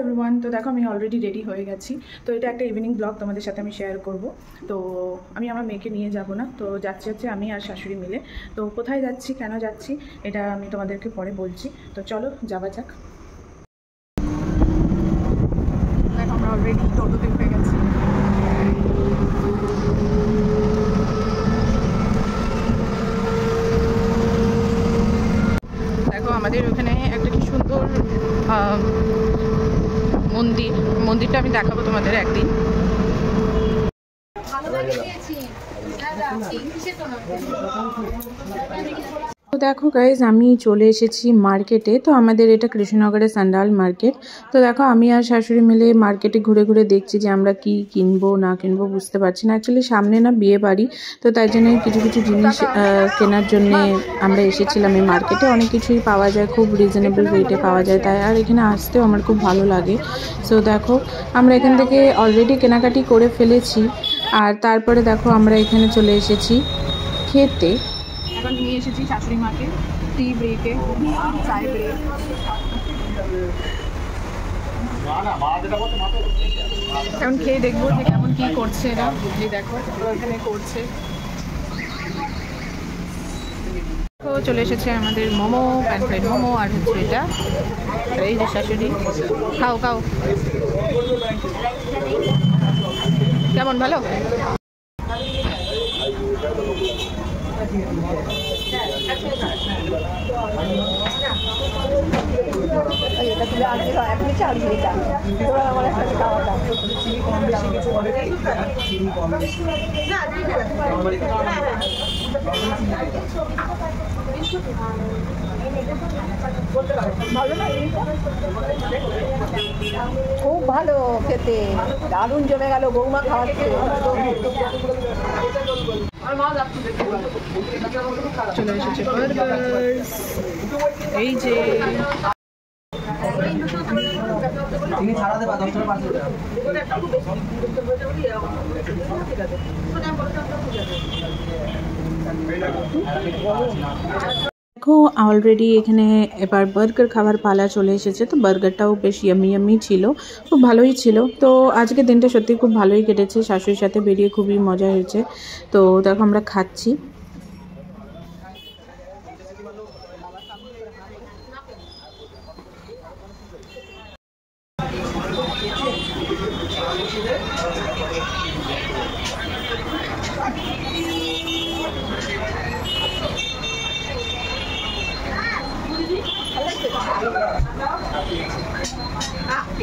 Everyone. তো দেখো আমি অলরেডি রেডি হয়ে গেছি। তো এটা একটা ইভিনিং ব্লগ তোমাদের সাথে আমি শেয়ার করব। তো আমি আমার মেয়েকে নিয়ে যাব না, তো যাচ্ছি হচ্ছে আমি আর শাশুড়ি মিলে। তো কোথায় যাচ্ছি, কেন যাচ্ছি, এটা আমি তোমাদেরকে পরে বলছি। তো চলো যাওয়া যাক। দেখো আমরা অলরেডি টোটোতে উঠে গেছি। দেখো আমাদের ওখানে একটা কি সুন্দর মন্দিরটা আমি দেখাবো তোমাদের একদিন। তো দেখো গাইজ আমি চলে এসেছি মার্কেটে। তো আমাদের এটা কৃষ্ণনগরের সান্ডাল মার্কেট। তো দেখো আমি আর শাশুড়ি মিলে মার্কেটে ঘুরে ঘুরে দেখছি যে আমরা কি কিনবো না কিনবো বুঝতে পারছি না। অ্যাকচুয়ালি সামনে না বিয়ে বাড়ি, তো তাই জন্য কিছু কিছু জিনিস কেনার জন্য আমরা এসেছিলাম এই মার্কেটে। অনেক কিছুই পাওয়া যায়, খুব রিজনেবল রেটে পাওয়া যায়, তাই আর এখানে আসতেও আমার খুব ভালো লাগে। সো দেখো আমরা এখান থেকে অলরেডি কেনাকাটি করে ফেলেছি। আর তারপরে দেখো আমরা এখানে চলে এসেছি খেতে। এখন নিয়ে এসেছি শাশুড়ি মাকে টি ব্রেকে, চাই ব্রেক। এখন খেয়ে দেখবো যে কেমন কি করছে এরা। এই দেখো এখানে করছে। তো চলে এসেছে আমাদের মোমো, প্যান ফ্রাইড মোমো, আর হচ্ছে এটা এই যে শাশুড়ি। খাও খাও, কেমন ভালো? খুব ভালো খেতে, দারুণ জমে গেল বৌমা খাওয়াচ্ছে। চলে এসেছে বার্গার, এই যে দেখো অলরেডি এখানে এবার বার্গার খাবার পালা চলে এসেছে। তো বার্গারটাও বেশ ইয়ামি ইয়ামি ছিল, খুব ভালোই ছিল। তো আজকে দিনটা সত্যি খুব ভালোই কেটেছে, শাশুড়ির সাথে বেরিয়ে খুবই মজা হয়েছে। তো দেখো আমরা খাচ্ছি।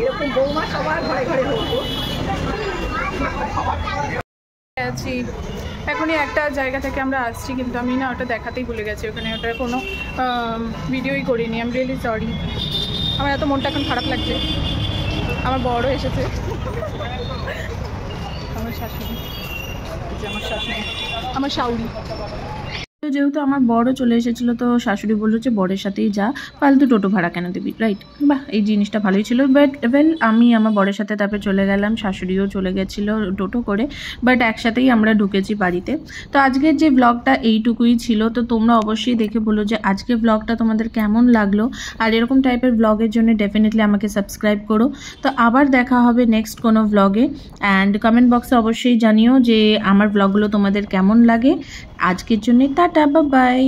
এরকম বৌমা সবার ঘরে ঘরে হতো। আছি এখনই একটা জায়গা থেকে আমরা আসছি, কিন্তু আমি না ওটা দেখাতেই ভুলে গেছি। ওখানে ওটার কোনো ভিডিওই করিনি। আমি রিয়েলি সরি, আমার এত মনটা এখন খারাপ লাগছে। আমার বড় এসেছে, আমার শাশুড়ি, আমার শাউরি। তো যেহেতু আমার বড় চলে এসেছিলো, তো শাশুড়ি বললো যে বরের সাথেই যা, ফালতু টোটো ভাড়া কেন দিবি, রাইট? বাহ, এই জিনিসটা ভালোই ছিল। বাট আমি আমার বরের সাথে তারপরে চলে গেলাম, শাশুড়িও চলে গেছিলো টোটো করে, বাট একসাথেই আমরা ঢুকেছি বাড়িতে। তো আজকের যে ব্লগটা এইটুকুই ছিল। তো তোমরা অবশ্যই দেখে বলো যে আজকের ব্লগটা তোমাদের কেমন লাগলো, আর এরকম টাইপের ব্লগের জন্য ডেফিনেটলি আমাকে সাবস্ক্রাইব করো। তো আবার দেখা হবে নেক্সট কোনো ব্লগে, অ্যান্ড কমেন্ট বক্সে অবশ্যই জানিও যে আমার ব্লগগুলো তোমাদের কেমন লাগে। আজকের জন্য টাটা, বাই বাই।